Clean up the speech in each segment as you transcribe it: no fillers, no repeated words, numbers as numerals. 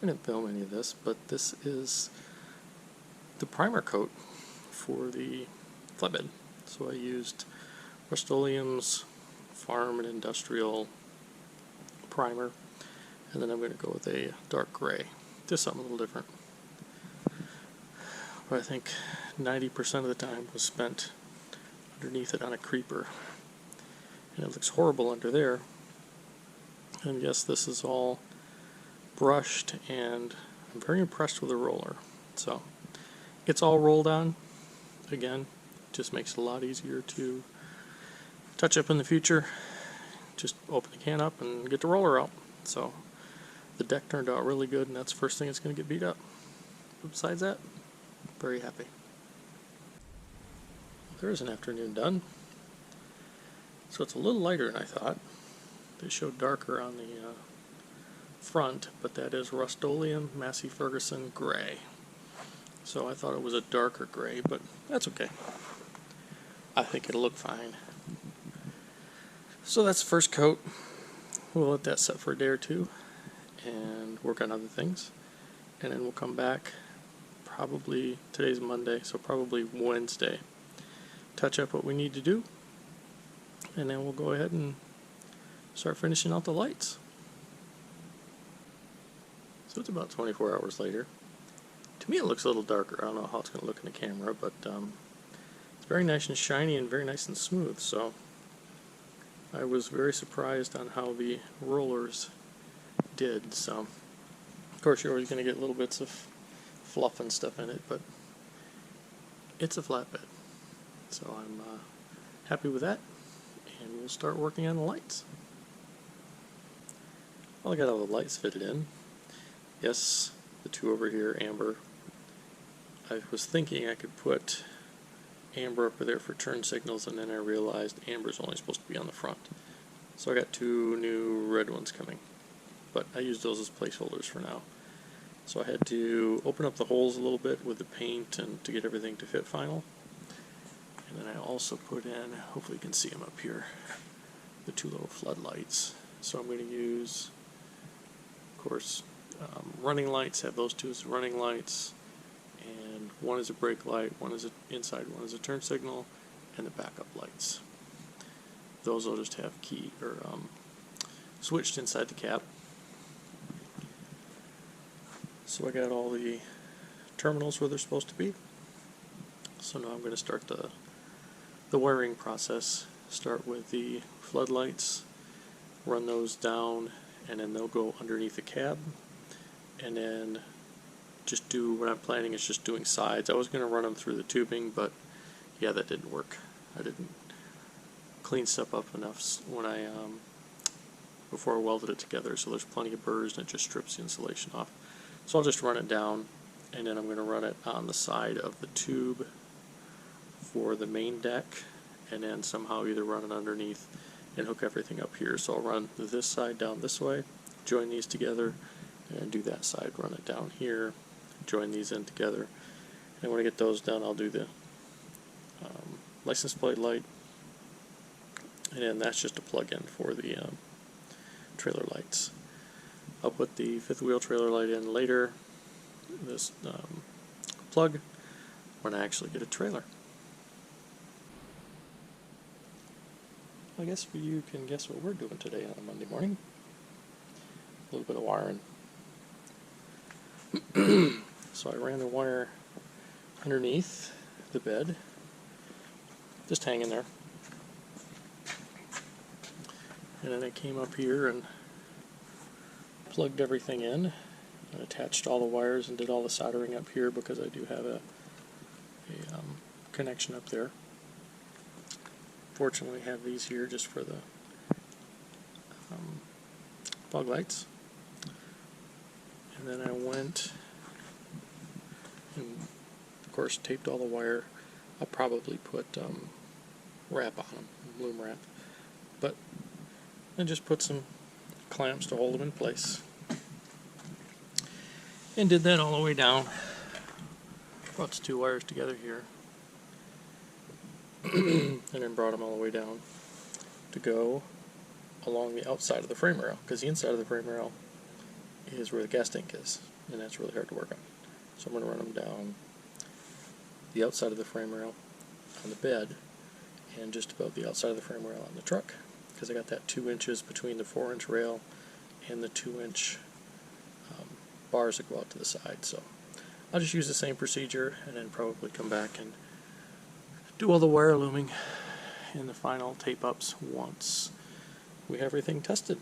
didn't film any of this, but this is the primer coat for the Flatbed. So I used Rust-Oleum's Farm and Industrial primer, and then I'm going to go with a dark gray, just something a little different. But I think 90% of the time was spent underneath it on a creeper, and it looks horrible under there. And yes, this is all brushed, and I'm very impressed with the roller. So it's all rolled on. Again, just makes it a lot easier to touch up in the future. Just open the can up and get the roller out. So the deck turned out really good, and that's the first thing that's going to get beat up. But besides that, very happy. There's an afternoon done. So it's a little lighter than I thought. They showed darker on the front, but that is Rust-Oleum Massey Ferguson gray. So I thought it was a darker gray, but that's okay. I think it'll look fine. So that's the first coat. We'll let that set for a day or two and work on other things. And then we'll come back probably, today's Monday, so probably Wednesday. Touch up what we need to do. And then we'll go ahead and start finishing out the lights. So it's about 24 hours later. To me it looks a little darker. I don't know how it's going to look in the camera, but it's very nice and shiny and very nice and smooth. So I was very surprised on how the rollers did. So of course you're always going to get little bits of fluff and stuff in it, but it's a flatbed. So I'm happy with that, and we'll start working on the lights. Well, I got all the lights fitted in. Yes, the two over here, amber. I was thinking I could put amber up there for turn signals, and then I realized amber's only supposed to be on the front. So I got two new red ones coming, but I used those as placeholders for now. So I had to open up the holes a little bit with the paint and to get everything to fit final. And then I also put in, hopefully you can see them up here, the two little floodlights. So I'm going to use, of course, running lights, have those two as running lights, and one is a brake light, one is inside, one is a turn signal, and the backup lights. Those will just have key or switched inside the cap. So I got all the terminals where they're supposed to be. So now I'm going to start the wiring process. Start with the floodlights, run those down, and then they'll go underneath the cab. And then just do what I'm planning is just doing sides. I was going to run them through the tubing, but yeah, that didn't work. I didn't clean stuff up enough when I before I welded it together, so there's plenty of burrs and it just strips the insulation off. So I'll just run it down, and then I'm going to run it on the side of the tube for the main deck, and then somehow either run it underneath and hook everything up here. So I'll run this side down this way, join these together, and do that side, run it down here, join these in together. And when I get those done, I'll do the license plate light, and then that's just a plug-in for the trailer lights. I'll put the fifth wheel trailer light in later, this plug, when I actually get a trailer. I guess you can guess what we're doing today on a Monday morning. A little bit of wiring. So I ran the wire underneath the bed, just hanging there. And then I came up here and plugged everything in and attached all the wires and did all the soldering up here because I do have a connection up there. Fortunately I have these here just for the fog lights. And then I went and of course taped all the wire. I'll probably put wrap on them, loom wrap, but I just put some clamps to hold them in place, and did that all the way down. Brought the two wires together here and then brought them all the way down to go along the outside of the frame rail, because the inside of the frame rail is where the gas tank is. and that's really hard to work on. So I'm going to run them down the outside of the frame rail on the bed and just about the outside of the frame rail on the truck, because I got that 2 inches between the 4-inch rail and the 2-inch bars that go out to the side. So I'll just use the same procedure and then probably come back and do all the wire looming and the final tape ups once we have everything tested.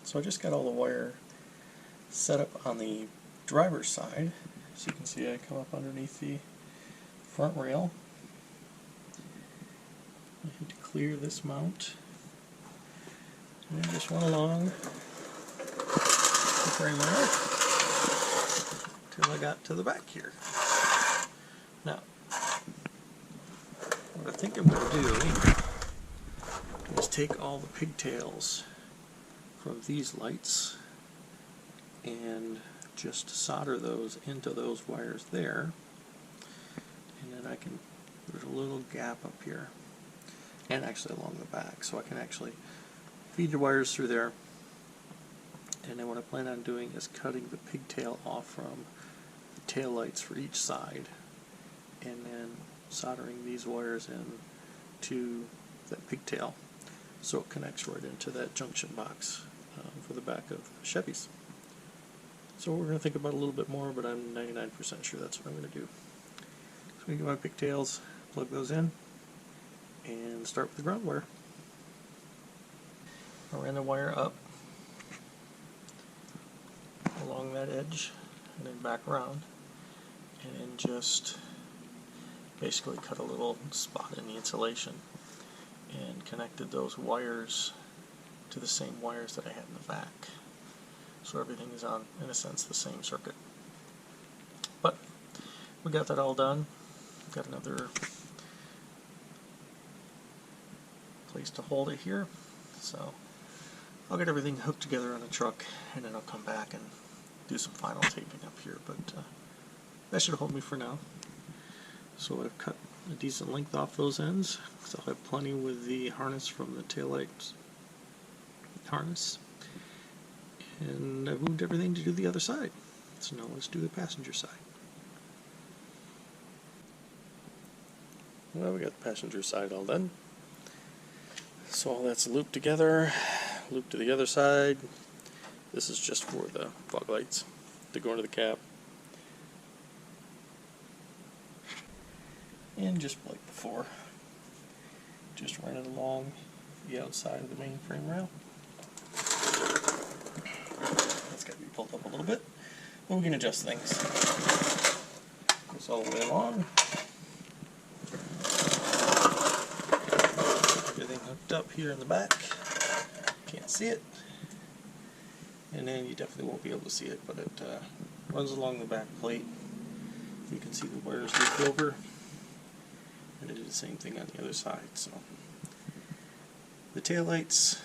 So I just got all the wire set up on the driver's side. As you can see, I come up underneath the front rail. I need to clear this mount and just run along the frame rail until I got to the back here. Now, what I think I'm going to do is take all the pigtails from these lights and just solder those into those wires there, and then there's a little gap up here and actually along the back, so I can actually feed the wires through there. And then what I plan on doing is cutting the pigtail off from the tail lights for each side and then soldering these wires in to that pigtail so it connects right into that junction box for the back of Chevys. So we're going to think about a little bit more, but I'm 99% sure that's what I'm going to do. So I'm going to get my pigtails, plug those in, and start with the ground wire. I ran the wire up along that edge and then back around, and then just basically cut a little spot in the insulation and connected those wires to the same wires that I had in the back. So everything is on, in a sense, the same circuit. But we got that all done. Got another place to hold it here. So I'll get everything hooked together on the truck and then I'll come back and do some final taping up here. But that should hold me for now. So I've cut a decent length off those ends, because I'll have plenty with the harness from the taillight harness. And I've moved everything to do the other side. So now let's do the passenger side. Well, we got the passenger side all done. So all that's looped together, looped to the other side. This is just for the fog lights to go into the cab. And just like before, just run it along the outside of the main frame rail. That's got to be pulled up a little bit, but we can adjust things. Goes all the way along. Everything hooked up here in the back. Can't see it. And then you definitely won't be able to see it, but it runs along the back plate. You can see the wires looped over. And I did the same thing on the other side. So the tail lights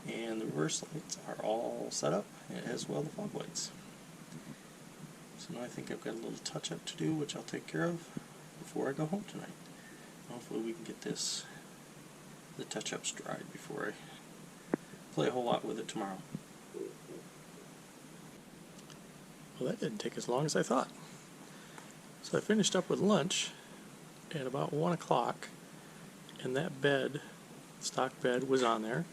and the reverse lights are all set up, and as well the fog lights. So now I think I've got a little touch up to do, which I'll take care of before I go home tonight. Hopefully we can get the touch ups dried before I play a whole lot with it tomorrow. Well, that didn't take as long as I thought. So I finished up with lunch at about 1 o'clock, and that bed, stock bed, was on there.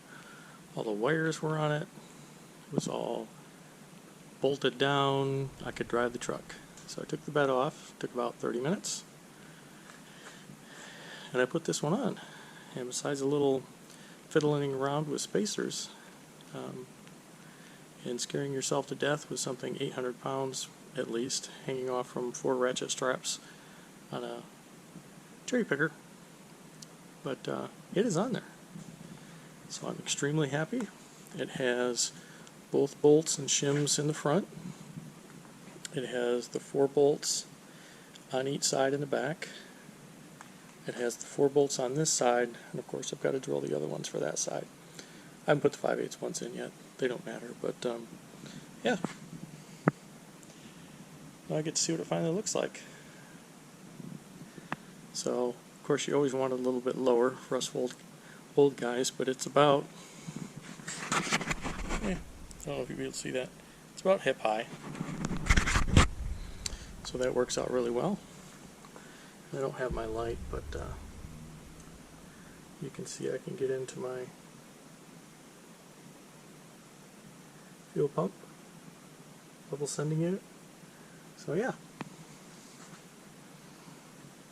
All the wires were on it. It was all bolted down. I could drive the truck. So I took the bed off. Took about 30 minutes. And I put this one on. And besides a little fiddling around with spacers and scaring yourself to death with something 800 pounds at least hanging off from 4 ratchet straps on a cherry picker, but it is on there. So I'm extremely happy. It has both bolts and shims in the front. It has the 4 bolts on each side in the back. It has the 4 bolts on this side, and of course I've got to drill the other ones for that side. I haven't put the 5/8 ones in yet. They don't matter, but yeah. Now I get to see what it finally looks like. So, of course, you always want it a little bit lower for us old guys, but it's about I don't know if you'll be able to see that. It's about hip high. So that works out really well. I don't have my light, but you can see I can get into my fuel pump, level sending unit. So yeah.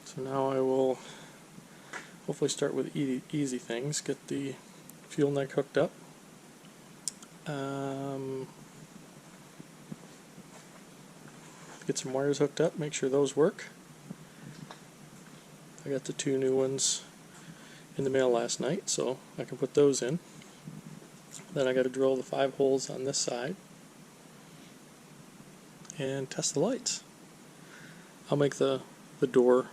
So now I will hopefully start with easy things. Get the fuel neck hooked up. Get some wires hooked up, make sure those work. I got the 2 new ones in the mail last night, so I can put those in. Then I got to drill the 5 holes on this side and test the lights. I'll make the door.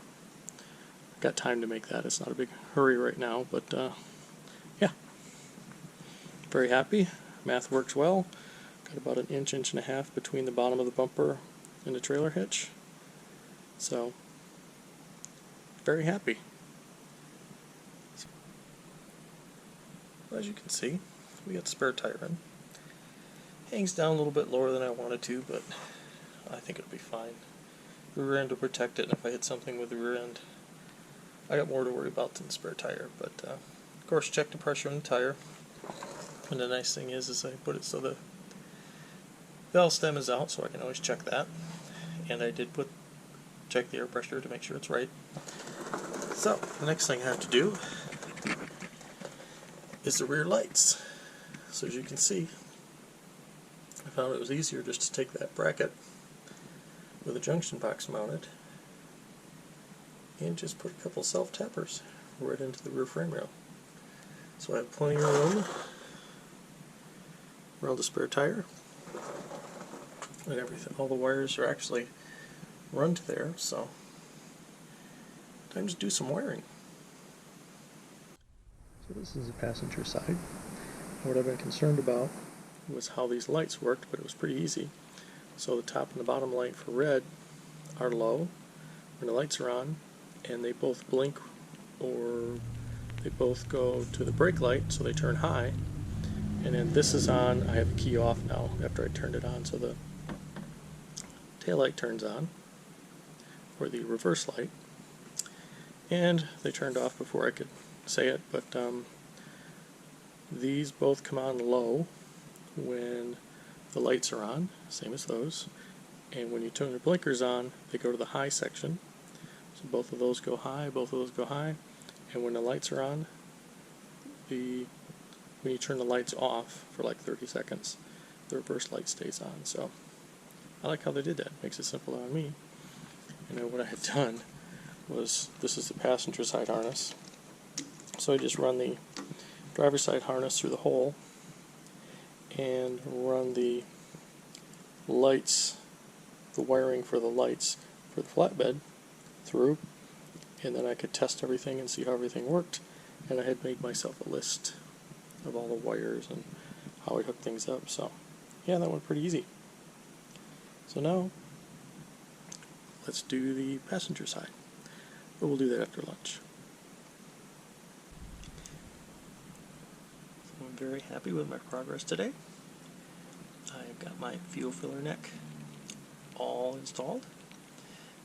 I've got time to make that. It's not a big hurry right now, but yeah. Very happy. Math works well. Got about an inch and a half between the bottom of the bumper and the trailer hitch. So, very happy. As you can see, we got the spare tire in. Hangs down a little bit lower than I wanted to, but I think it'll be fine. The rear end will protect it, and if I hit something with the rear end, I got more to worry about than the spare tire. But of course, check the pressure on the tire. And the nice thing is I put it so the valve stem is out, so I can always check that. And I did check the air pressure to make sure it's right. So the next thing I have to do is the rear lights. So as you can see, I found it was easier just to take that bracket with a junction box mounted and just put a couple self-tappers right into the rear frame rail. So I have plenty of room around the spare tire and everything. All the wires are actually run to there, so time to do some wiring. So this is the passenger side. What I've been concerned about was how these lights worked, but it was pretty easy. So the top and the bottom light for red are low when the lights are on, and they both blink or they both go to the brake light, so they turn high. And then this is on. I have the key off now after I turned it on, so the tail light turns on, or the reverse light, and they turned off before I could say it, but these both come on low when the lights are on, same as those, and when you turn the blinkers on, they go to the high section. So both of those go high, both of those go high, and when the lights are on, when you turn the lights off for like 30 seconds, the reverse light stays on. So I like how they did that. Makes it simple on me. And then what I had done was, this is the passenger side harness. So I just run the driver's side harness through the hole and run the lights, the wiring for the lights for the flatbed through, and then I could test everything and see how everything worked. And I had made myself a list of all the wires and how I hook things up. So yeah, that went pretty easy. So now let's do the passenger side, but we'll do that after lunch. So I'm very happy with my progress today. I've got my fuel filler neck all installed.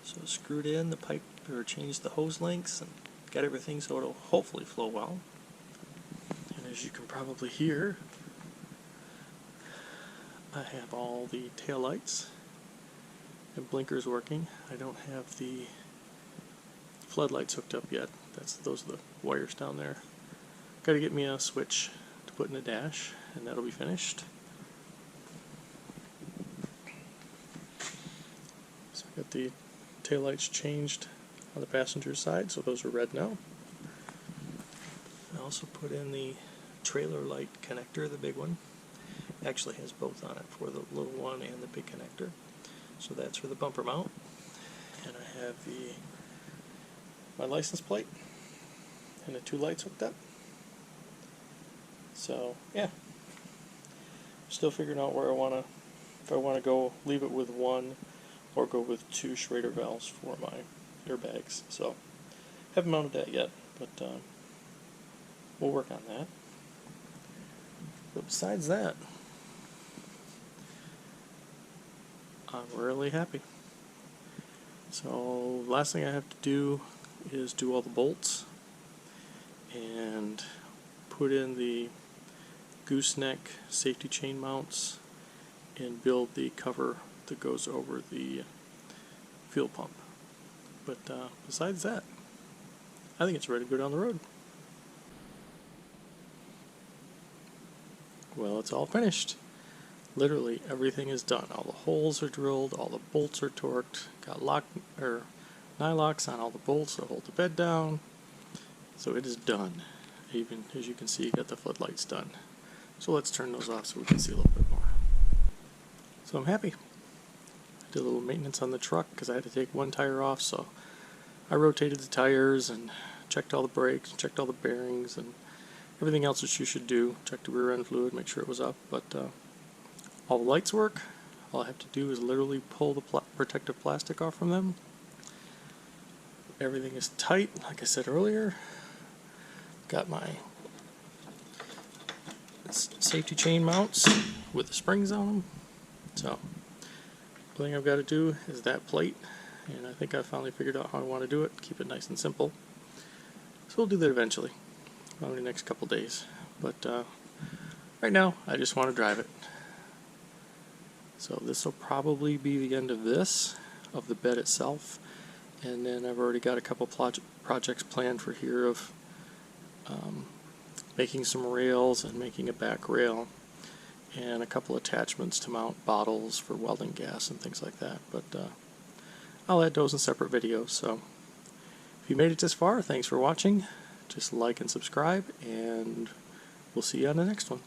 So screwed in the pipe, or changed the hose lengths, and got everything so it'll hopefully flow well. And as you can probably hear, I have all the tail lights and blinkers working. I don't have the floodlights hooked up yet. Those are the wires down there. Got to get me a switch to put in the dash, and that'll be finished. So I got the tail lights changed on the passenger side, so those are red now. I also put in the trailer light connector, the big one. It actually has both on it, for the little one and the big connector. So that's for the bumper mount. And I have my license plate and the 2 lights hooked up. So yeah, still figuring out where I want to, if I want to go leave it with 1 or go with 2 Schrader valves for my airbags. So haven't mounted that yet, but we'll work on that. But besides that, I'm really happy. So last thing I have to do is do all the bolts and put in the gooseneck safety chain mounts and build the cover that goes over the fuel pump. But besides that, I think it's ready to go down the road. Well, it's all finished. Literally everything is done. All the holes are drilled, all the bolts are torqued, got nylocks on all the bolts that hold the bed down. So it is done. Even as you can see, you got the floodlights done. So let's turn those off so we can see a little bit more. So I'm happy. I did a little maintenance on the truck because I had to take one tire off, so I rotated the tires and checked all the brakes, checked all the bearings, and everything else that you should do. Checked the rear end fluid, make sure it was up, but all the lights work. All I have to do is literally pull the protective plastic off from them. Everything is tight, like I said earlier. Got my safety chain mounts with the springs on them. So, the thing I've got to do is that plate, and I think I finally figured out how I want to do it. Keep it nice and simple. So we'll do that eventually, probably the next couple days. But right now, I just want to drive it. So this will probably be the end of this, of the bed itself. And then I've already got a couple projects planned for here of making some rails and making a back rail and a couple attachments to mount bottles for welding gas and things like that. But I'll add those in separate videos. So if you made it this far, thanks for watching. Just like and subscribe, and we'll see you on the next one.